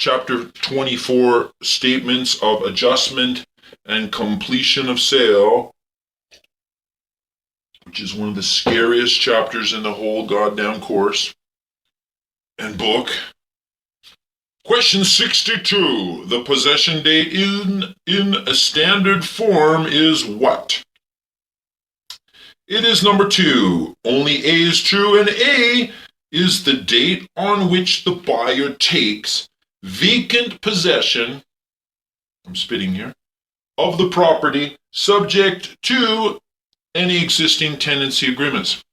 Chapter 24, Statements of Adjustment and Completion of Sale, which is one of the scariest chapters in the whole goddamn course and book. Question 62. The possession date in a standard form is what? It is number 2. Only A is true, and A is the date on which the buyer takes vacant possession, I'm spitting here, of the property subject to any existing tenancy agreements.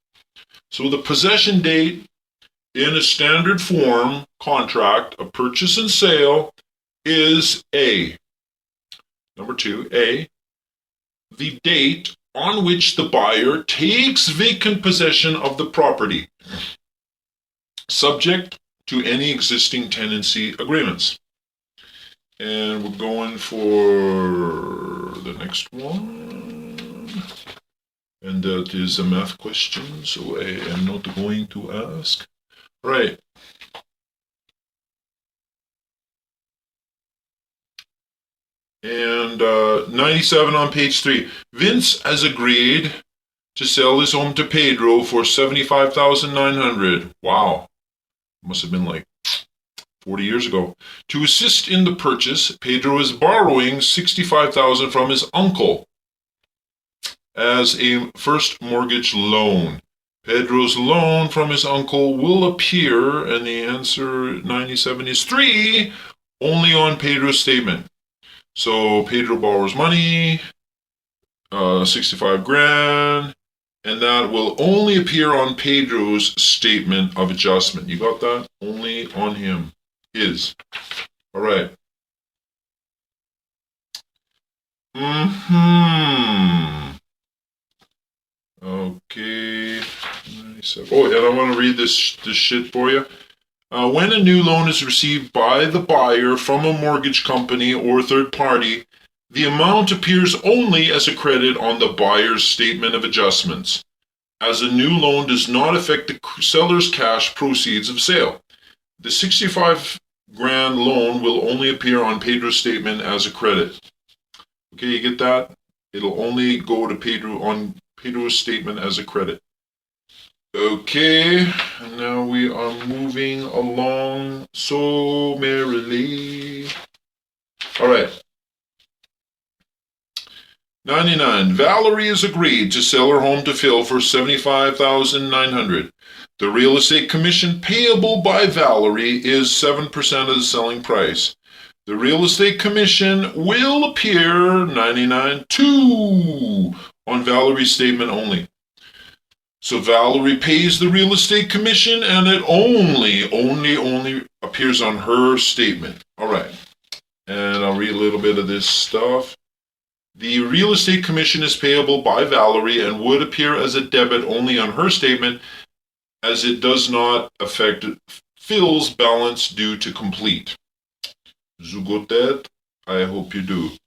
So the possession date in a standard form contract of purchase and sale is A. Number 2, A, the date on which the buyer takes vacant possession of the property, subject to any existing tenancy agreements. And we're going for the next one. And that is a math question, so I am not going to ask. Right. And 97 on page 3. Vince has agreed to sell his home to Pedro for $75,900. Wow. Must have been like 40 years ago. To assist in the purchase, Pedro is borrowing $65,000 from his uncle as a first mortgage loan. Pedro's loan from his uncle will appear, and the answer 97 is 3, only on Pedro's statement. So Pedro borrows money, 65 grand, and that will only appear on Pedro's statement of adjustment. You got that? Only on him. His. All right. Okay. 97. Oh, and I want to read this shit for you. When a new loan is received by the buyer from a mortgage company or third party, the amount appears only as a credit on the buyer's statement of adjustments, as a new loan does not affect the seller's cash proceeds of sale. The 65 grand loan will only appear on Pedro's statement as a credit. Okay, you get that? It'll only go to Pedro on Pedro's statement as a credit. Okay, and now we are moving along so merrily. All right. 99. Valerie has agreed to sell her home to Phil for $75,900. The real estate commission payable by Valerie is 7% of the selling price. The real estate commission will appear 99.2 on Valerie's statement only. So Valerie pays the real estate commission, and it only appears on her statement. All right. And I'll read a little bit of this stuff. The real estate commission is payable by Valerie and would appear as a debit only on her statement, as it does not affect Phil's balance due to complete. You got that? I hope you do.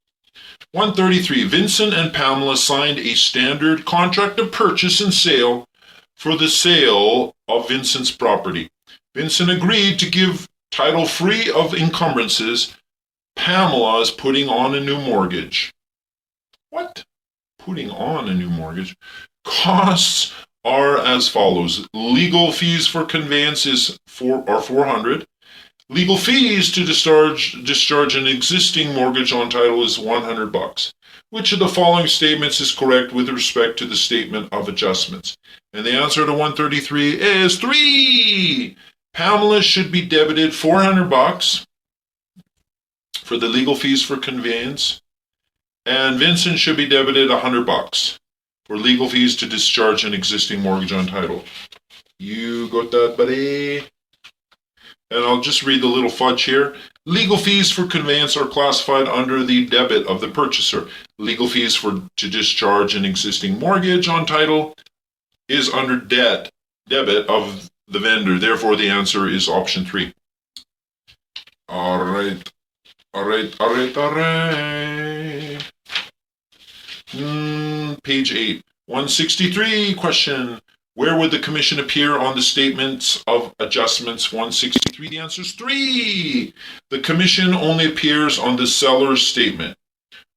133. Vincent and Pamela signed a standard contract of purchase and sale for the sale of Vincent's property. Vincent agreed to give title free of encumbrances. Pamela is putting on a new mortgage. What? Putting on a new mortgage? Costs are as follows. Legal fees for conveyance are $400. Legal fees to discharge an existing mortgage on title is $100. Which of the following statements is correct with respect to the statement of adjustments? And the answer to 133 is 3. Pamela should be debited $400 for the legal fees for conveyance, and Vincent should be debited $100 for legal fees to discharge an existing mortgage on title. You got that, buddy? And I'll just read the little fudge here. Legal fees for conveyance are classified under the debit of the purchaser. Legal fees to discharge an existing mortgage on title is under debit of the vendor. Therefore, the answer is option 3. All right. Page 8. 163 question. Where would the commission appear on the statements of adjustments 163? The answer is 3. The commission only appears on the seller's statement.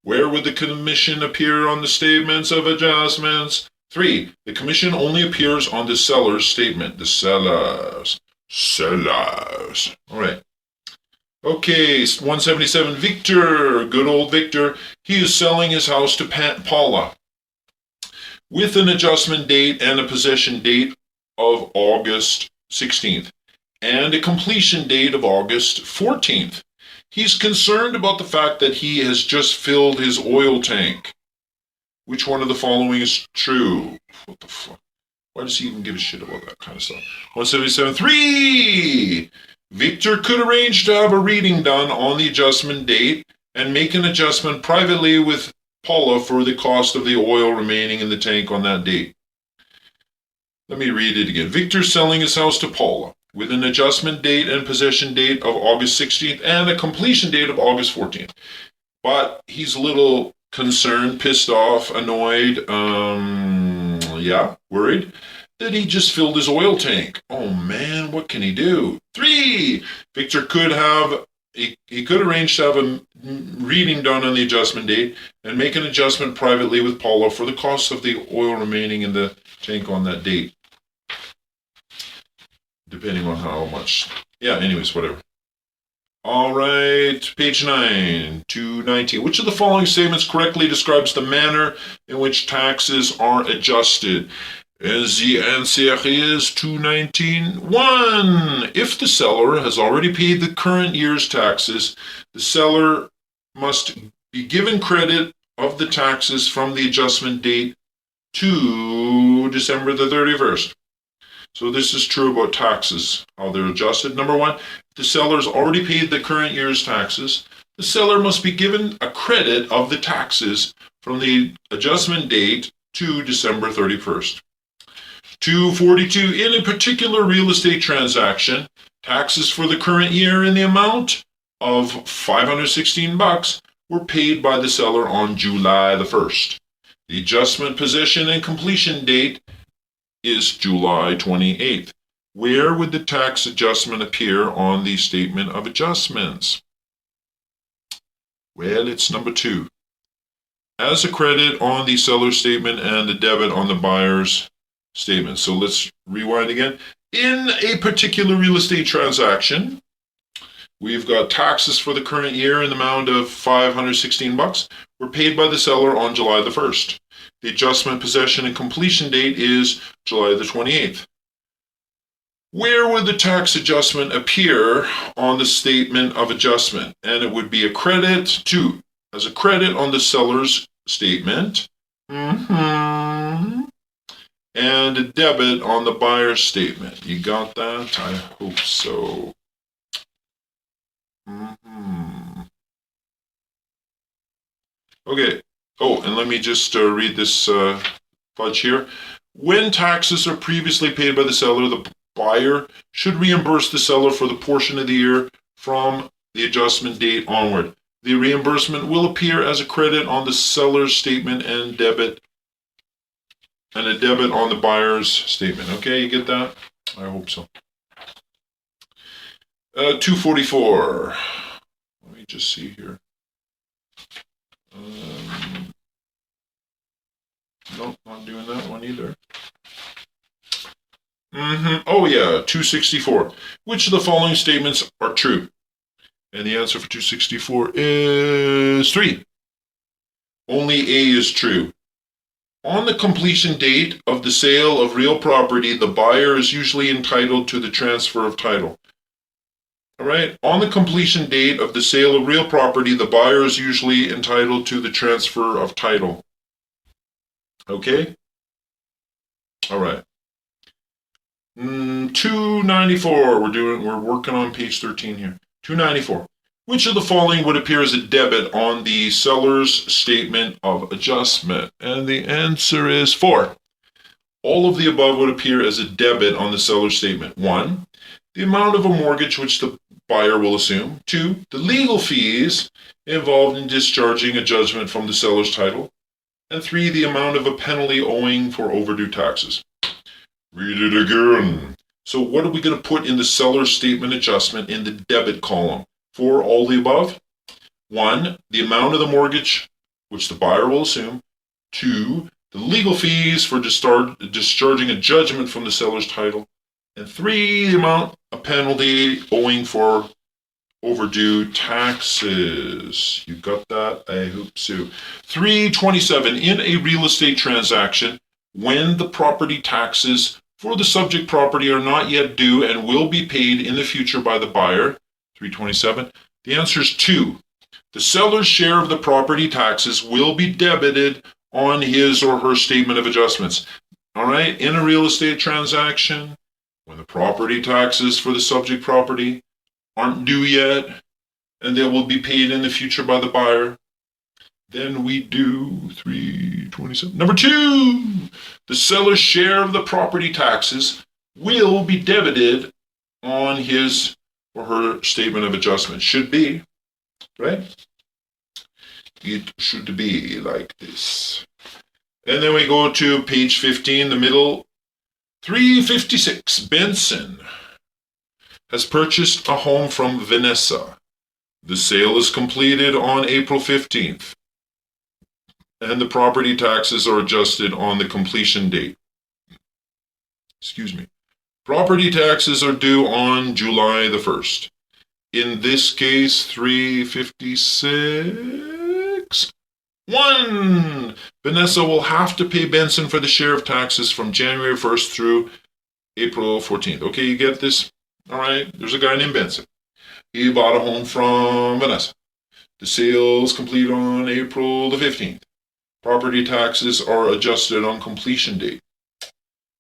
Where would the commission appear on the statements of adjustments? 3. The commission only appears on the seller's statement. The sellers. All right. Okay, 177. Victor, good old Victor. He is selling his house to Paula with an adjustment date and a possession date of August 16th and a completion date of August 14th. He's concerned about the fact that he has just filled his oil tank. Which one of the following is true? What the fuck? Why does he even give a shit about that kind of stuff? 177. 3. Victor could arrange to have a reading done on the adjustment date and make an adjustment privately with Paula for the cost of the oil remaining in the tank on that date. Let me read it again. Victor selling his house to Paula with an adjustment date and possession date of August 16th and a completion date of August 14th. But he's a little concerned, pissed off, annoyed, worried that he just filled his oil tank. Oh man, what can he do? 3. Victor could have he could arrange to have a reading done on the adjustment date and make an adjustment privately with Paula for the cost of the oil remaining in the tank on that date. Depending on how much. Yeah, anyways, whatever. All right, page 9, 219. Which of the following statements correctly describes the manner in which taxes are adjusted? As the answer is 219. 1. If the seller has already paid the current year's taxes, the seller must be given credit of the taxes from the adjustment date to December the 31st. So this is true about taxes, how they're adjusted. Number 1, if the seller has already paid the current year's taxes, the seller must be given a credit of the taxes from the adjustment date to December 31st. 242. In a particular real estate transaction, taxes for the current year in the amount of $516 were paid by the seller on July the 1st. The adjustment possession and completion date is July 28th. Where would the tax adjustment appear on the statement of adjustments? Well, it's number 2. As a credit on the seller's statement and a debit on the buyer's statement. So let's rewind again. In a particular real estate transaction, we've got taxes for the current year in the amount of $516 were paid by the seller on July the 1st. The adjustment, possession, and completion date is July the 28th. Where would the tax adjustment appear on the statement of adjustment? And it would be a credit to, as a credit on the seller's statement. And a debit on the buyer's statement. You got that? I hope so. Okay. Oh, and let me just read this fudge here. When taxes are previously paid by the seller, the buyer should reimburse the seller for the portion of the year from the adjustment date onward. The reimbursement will appear as a credit on the seller's statement and a debit on the buyer's statement. Okay, you get that? I hope so. 244. Let me just see here. Nope, not doing that one either. Oh yeah, 264. Which of the following statements are true? And the answer for 264 is 3. Only A is true. On the completion date of the sale of real property, the buyer is usually entitled to the transfer of title. All right. On the completion date of the sale of real property, the buyer is usually entitled to the transfer of title. Okay? All right. 294. We're working on page 13 here. 294. Which of the following would appear as a debit on the seller's statement of adjustment? And the answer is 4. All of the above would appear as a debit on the seller's statement. 1, the amount of a mortgage which the buyer will assume. 2, the legal fees involved in discharging a judgment from the seller's title. And 3, the amount of a penalty owing for overdue taxes. Read it again. So what are we going to put in the seller statement adjustment in the debit column? For all the above? 1, the amount of the mortgage, which the buyer will assume. 2, the legal fees for discharging a judgment from the seller's title. And 3, the amount of penalty owing for overdue taxes. You got that? I hope so. 327, in a real estate transaction, when the property taxes for the subject property are not yet due and will be paid in the future by the buyer. 327. The answer is 2. The seller's share of the property taxes will be debited on his or her statement of adjustments. All right, in a real estate transaction, when the property taxes for the subject property aren't due yet and they will be paid in the future by the buyer, then we do 327. Number 2, the seller's share of the property taxes will be debited on his or her statement of adjustment. Should be, right? It should be like this. And then we go to page 15, the middle. 356, Benson has purchased a home from Vanessa. The sale is completed on April 15th. And the property taxes are adjusted on the completion date. Property taxes are due on July the 1st. In this case, 356. 1. Vanessa will have to pay Benson for the share of taxes from January 1st through April 14th. Okay, you get this? All right, there's a guy named Benson. He bought a home from Vanessa. The sale is complete on April the 15th. Property taxes are adjusted on completion date.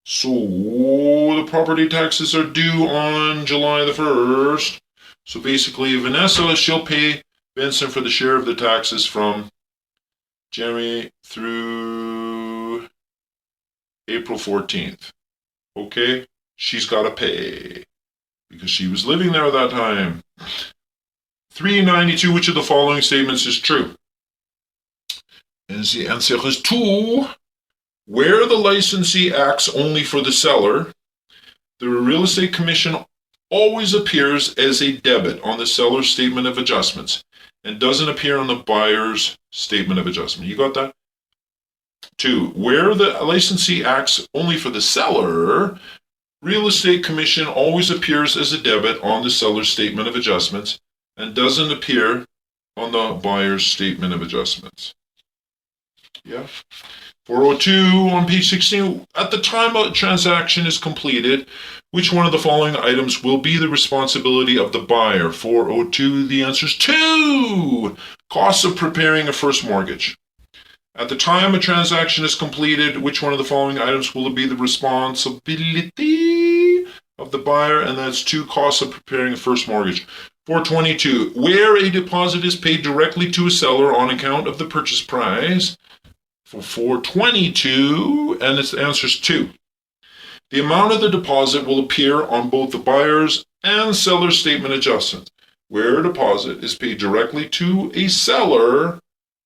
So the property taxes are due on July the 1st. So basically, Vanessa, she'll pay Benson for the share of the taxes from January through April 14th. Okay? She's got to pay because she was living there at that time. 392, which of the following statements is true? And the answer is 2. Where the licensee acts only for the seller, the real estate commission always appears as a debit on the seller's statement of adjustments and doesn't appear on the buyer's statement of adjustment. You got that? 2. Where the licensee acts only for the seller, real estate commission always appears as a debit on the seller's statement of adjustments and doesn't appear on the buyer's statement of adjustments. Yeah. 402 on page 16. At the time a transaction is completed, which one of the following items will be the responsibility of the buyer? 402, the answer is 2. Costs of preparing a first mortgage. At the time a transaction is completed, which one of the following items will be the responsibility of the buyer? And that's 2, costs of preparing a first mortgage. 422, where a deposit is paid directly to a seller on account of the purchase price. For 422, and its answer is 2. The amount of the deposit will appear on both the buyer's and seller's statement adjustments, where a deposit is paid directly to a seller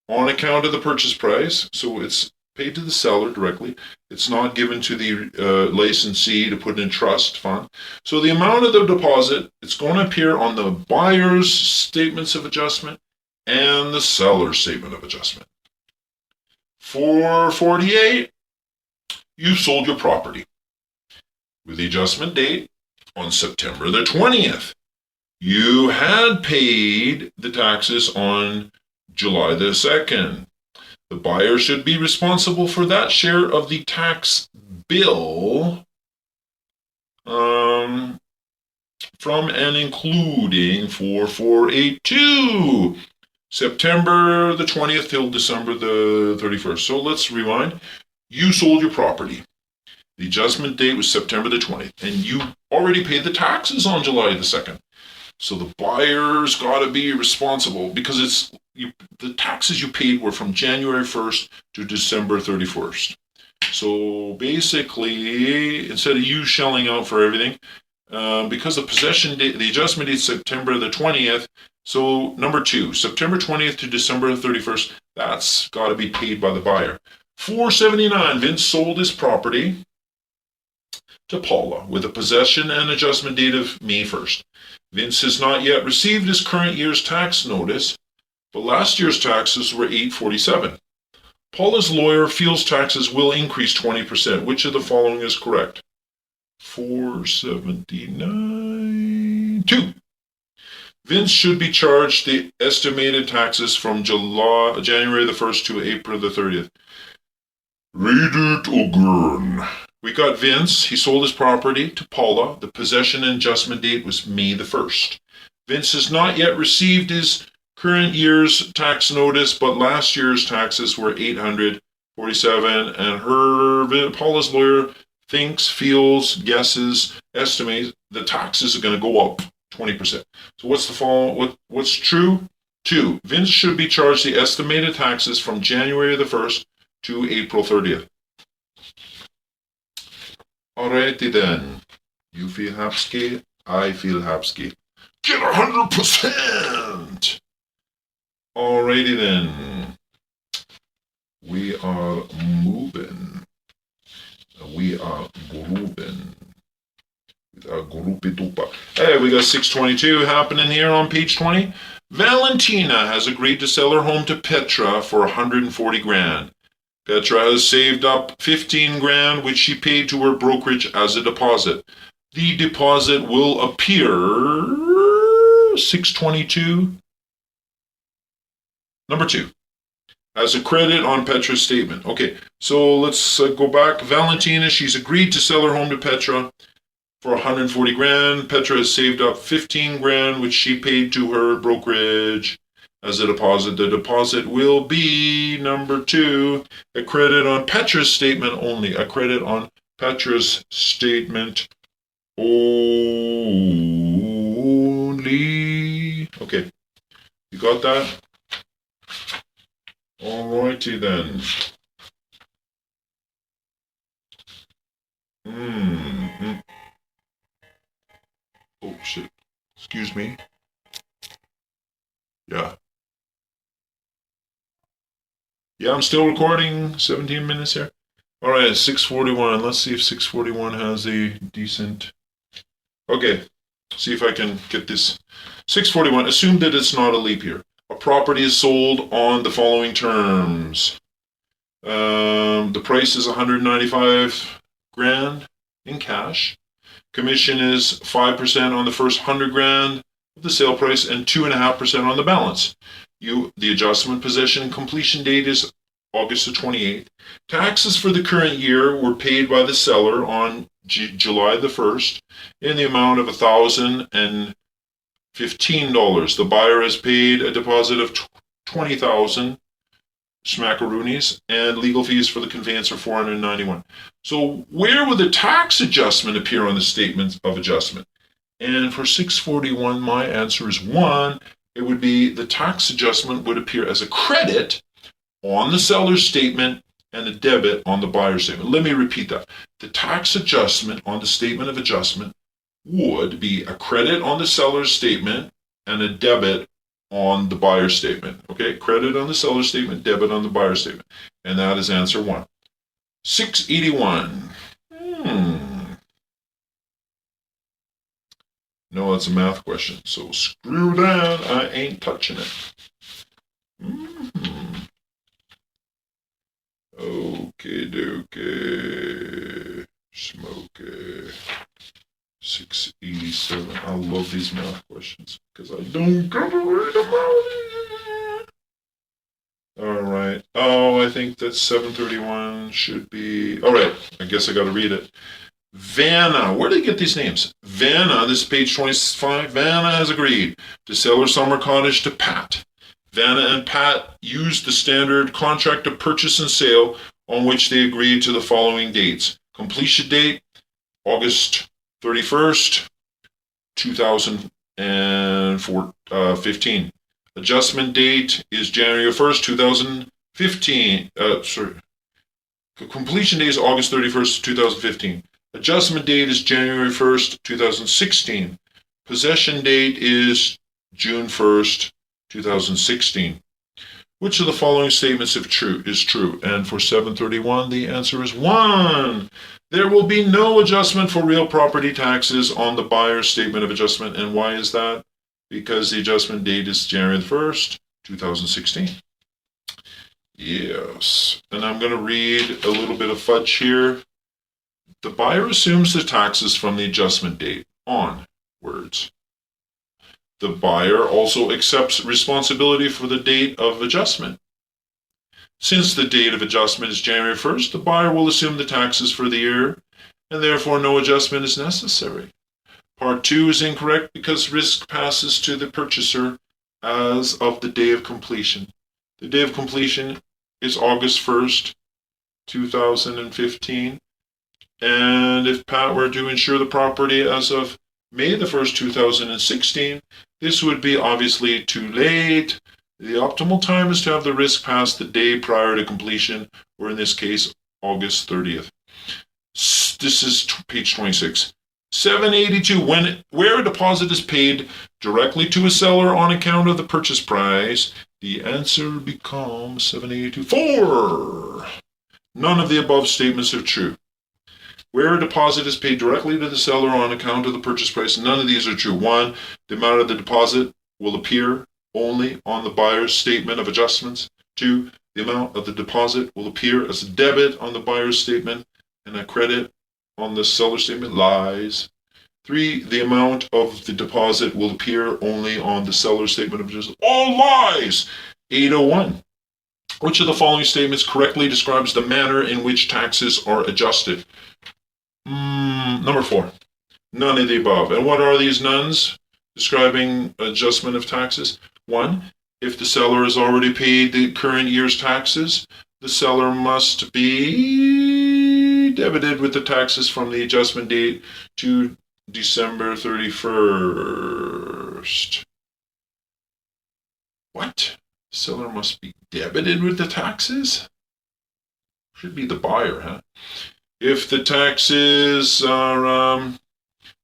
on account of the purchase price. So it's paid to the seller directly. It's not given to the licensee to put in trust fund. So the amount of the deposit, it's going to appear on the buyer's statements of adjustment and the seller's statement of adjustment. 448, you sold your property with the adjustment date on September the 20th. You had paid the taxes on July the 2nd. The buyer should be responsible for that share of the tax bill from and including 4482. September the 20th till December the 31st. So let's rewind. You sold your property. The adjustment date was September the 20th, and you already paid the taxes on July the 2nd. So the buyer's got to be responsible because the taxes you paid were from January 1st to December 31st. So basically, instead of you shelling out for everything, because the possession date, the adjustment date is September the 20th, so number 2, September 20th to December 31st, that's got to be paid by the buyer. 479, Vince sold his property to Paula with a possession and adjustment date of May 1st. Vince has not yet received his current year's tax notice, but last year's taxes were $847. Paula's lawyer feels taxes will increase 20%. Which of the following is correct? 479. 2. Vince should be charged the estimated taxes from January the 1st to April the 30th. Read it again. We got Vince. He sold his property to Paula. The possession and adjustment date was May the 1st. Vince has not yet received his current year's tax notice, but last year's taxes were $847, and Paula's lawyer feels, guesses, estimates the taxes are going to go up 20%. So what's true? 2. Vince should be charged the estimated taxes from January the 1st to April 30th. Alrighty then. You feel happy? I feel happy. Get 100%! Alrighty then. We are moving. We are grooving. Hey, we got 622 happening here on page 20. Valentina has agreed to sell her home to Petra for $140,000. Petra has saved up $15,000, which she paid to her brokerage as a deposit. The deposit will appear 622. Number 2. As a credit on Petra's statement. Okay, so let's go back. Valentina, she's agreed to sell her home to Petra for $140,000. Petra has saved up $15,000, which she paid to her brokerage as a deposit. The deposit will be, number 2, a credit on Petra's statement only. A credit on Petra's statement only. Okay, you got that? Alrighty then. Oh shit. Excuse me. Yeah, I'm still recording. 17 minutes here. Alright, 641. Let's see if 641 has a decent... Okay, see if I can get this. 641. Assume that it's not a leap year. A property is sold on the following terms. The price is $195,000 in cash. Commission is 5% on the first $100,000 of the sale price and 2.5% on the balance. The adjustment, possession, and completion date is August the 28th. Taxes for the current year were paid by the seller on July the 1st in the amount of $1,015. The buyer has paid a deposit of $20,000 smackaroonies, and legal fees for the conveyance are $491. So where would the tax adjustment appear on the statement of adjustment? And for 641, my answer is 1. It would be the tax adjustment would appear as a credit on the seller's statement and a debit on the buyer's statement. Let me repeat that. The tax adjustment on the statement of adjustment would be a credit on the seller's statement and a debit on the buyer's statement. Okay, credit on the seller's statement, debit on the buyer's statement. And that is answer 1. 681. No, that's a math question. So screw that. I ain't touching it. Okay, dokie. Smoky. 687. I love these math questions because I don't get to read about it. Alright. Oh, I think that 731 should be... Alright, I guess I got to read it. Vanna. Where did they get these names? Vanna, this is page 25. Vanna has agreed to sell her summer cottage to Pat. Vanna and Pat used the standard contract of purchase and sale on which they agreed to the following dates. Completion date, August 31st, 2015. Adjustment date is January 1st, 2015. Completion date is August 31st, 2015. Adjustment date is January 1st, 2016. Possession date is June 1st, 2016. Which of the following statements is true? And for 731, the answer is 1. There will be no adjustment for real property taxes on the buyer's statement of adjustment. And why is that? Because the adjustment date is January 1st, 2016. Yes. And I'm going to read a little bit of fudge here. The buyer assumes the taxes from the adjustment date onwards. The buyer also accepts responsibility for the date of adjustment. Since the date of adjustment is January 1st, the buyer will assume the taxes for the year, and therefore no adjustment is necessary. Part 2 is incorrect because risk passes to the purchaser as of the day of completion. The day of completion is August 1st, 2015. And if Pat were to insure the property as of May the 1st, 2016, this would be obviously too late. The optimal time is to have the risk pass the day prior to completion, or in this case, August 30th. This is page 26. 782, where a deposit is paid directly to a seller on account of the purchase price, the answer becomes 782. 4. None of the above statements are true. Where a deposit is paid directly to the seller on account of the purchase price, none of these are true. 1, the amount of the deposit will appear only on the buyer's statement of adjustments. 2, the amount of the deposit will appear as a debit on the buyer's statement and a credit on the seller's statement. Lies. 3, the amount of the deposit will appear only on the seller's statement of adjustment. All lies. 801. Which of the following statements correctly describes the manner in which taxes are adjusted? Number 4. None of the above. And what are these nones describing adjustment of taxes? 1. If the seller has already paid the current year's taxes, the seller must be debited with the taxes from the adjustment date to December 31st. What? The seller must be debited with the taxes? Should be the buyer, huh? If the taxes are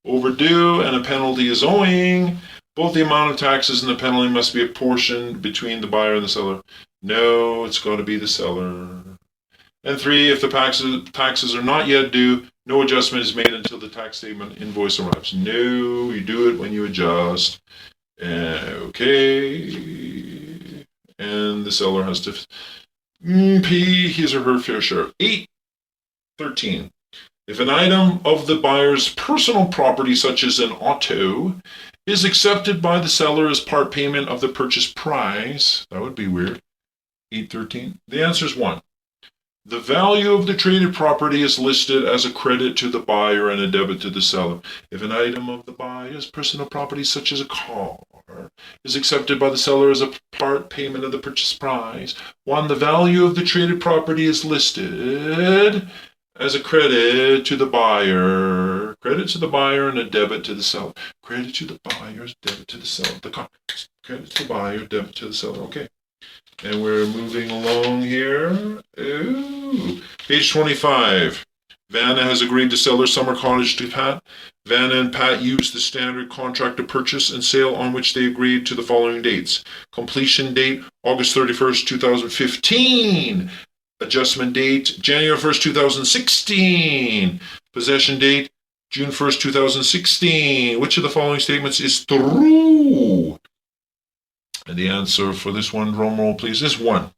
overdue and a penalty is owing, both the amount of taxes and the penalty must be apportioned between the buyer and the seller. No, it's got to be the seller. And 3, if the taxes are not yet due, no adjustment is made until the tax statement invoice arrives. No, you do it when you adjust. Okay. And the seller has to pay his or her fair share. 8:13. If an item of the buyer's personal property, such as an auto, is accepted by the seller as part payment of the purchase price, that would be weird. 8:13. The answer is 1. The value of the traded property is listed as a credit to the buyer and a debit to the seller. If an item of the buyer's personal property, such as a car, is accepted by the seller as a part payment of the purchase price, 1. The value of the traded property is listed as a credit to the buyer. Credit to the buyer and a debit to the seller. Credit to the buyer, debit to the seller. Credit to the buyer, debit to the seller. Okay. And we're moving along here. Ooh. Page 25. Vanna has agreed to sell her summer cottage to Pat. Vanna and Pat used the standard contract of purchase and sale on which they agreed to the following dates. Completion date, August 31st, 2015. Adjustment date, January 1st, 2016. Possession date, June 1st, 2016. Which of the following statements is true? And the answer for this one, drum roll please, is 1.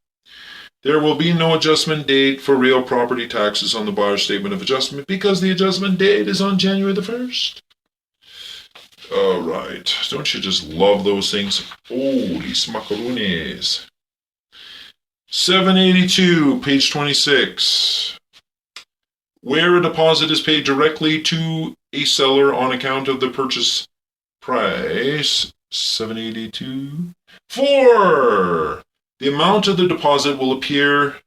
There will be no adjustment date for real property taxes on the buyer's statement of adjustment because the adjustment date is on January the 1st. All right. Don't you just love those things? Holy smacarones. 782, page 26. Where a deposit is paid directly to a seller on account of the purchase price. 782. 4. The amount of the deposit will appear.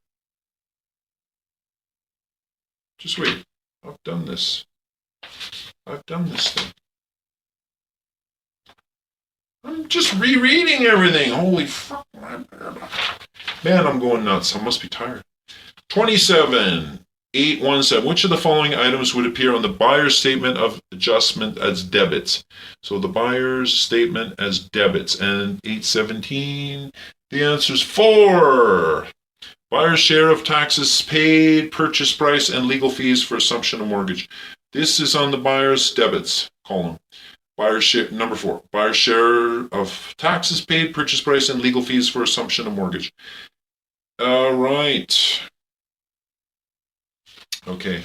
Just wait. I've done this thing. I'm just rereading everything. Holy fuck. Man, I'm going nuts. I must be tired. 27. 817. Which of the following items would appear on the buyer's statement of adjustment as debits? So the buyer's statement as debits. And 817 The answer is 4. Buyer's share of taxes paid, purchase price, and legal fees for assumption of mortgage. This is on the buyer's debits column. Buyer's share, number 4. Buyer's share of taxes paid, purchase price, and legal fees for assumption of mortgage. All right. Okay.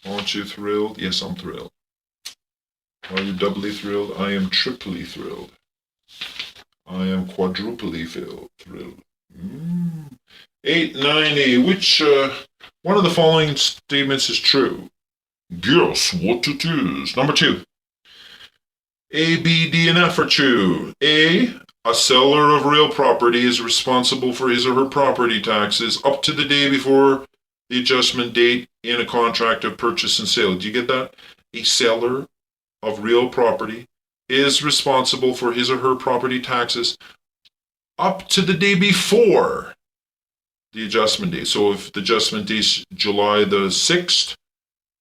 Aren't you thrilled? Yes, I'm thrilled. Are you doubly thrilled? I am triply thrilled. I am quadruply thrilled. 890. Which one of the following statements is true? Guess what it is. Number 2. A, B, D, and F are true. A seller of real property is responsible for his or her property taxes up to the day before the adjustment date in a contract of purchase and sale. Do you get that? A seller of real property is responsible for his or her property taxes up to the day before the adjustment date. So if the adjustment date is July the 6th,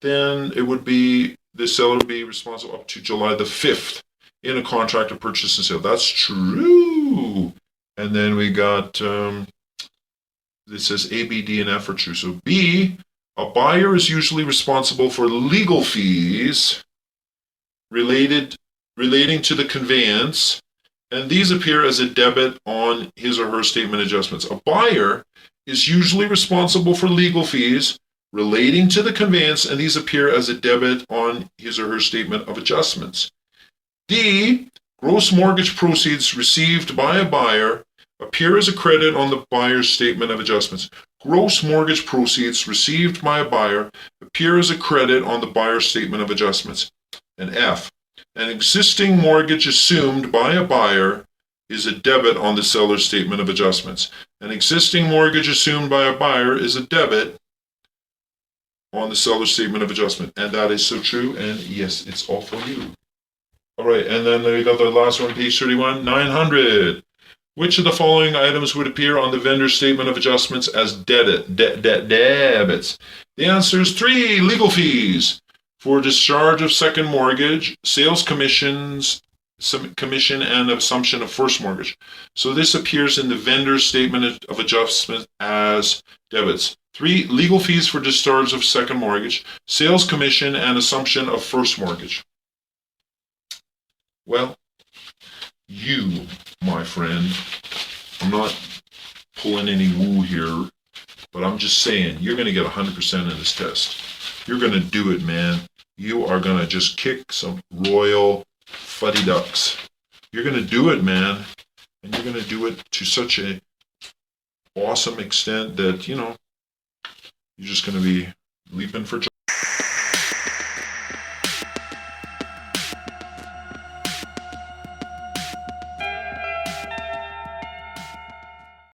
then it would be, the seller would be responsible up to July the 5th in a contract of purchase and sale. That's true. And then we got, it says A, B, D, and F are true. So B, a buyer is usually responsible for legal fees relating to the conveyance, and these appear as a debit on his or her statement adjustments. A buyer is usually responsible for legal fees relating to the conveyance, and these appear as a debit on his or her statement of adjustments. D, gross mortgage proceeds received by a buyer appear as a credit on the buyer's statement of adjustments. Gross mortgage proceeds received by a buyer appear as a credit on the buyer's statement of adjustments. And F, an existing mortgage assumed by a buyer is a debit on the seller's statement of adjustments. An existing mortgage assumed by a buyer is a debit on the seller's statement of adjustment. And that is so true. And yes, it's all for you. All right. And then we got the last one, page 31, 900. Which of the following items would appear on the vendor's statement of adjustments as debits? The answer is 3, legal fees for discharge of second mortgage, sales commissions, commission, and assumption of first mortgage. So this appears in the vendor's statement of adjustment as debits. 3, legal fees for discharge of second mortgage, sales commission, and assumption of first mortgage. Well, you, my friend, I'm not pulling any woo here, but I'm just saying, you're going to get 100% in this test. You're going to do it, man. You are going to just kick some royal fuddy ducks. You're going to do it, man. And you're going to do it to such a awesome extent that, you're just going to be leaping for joy.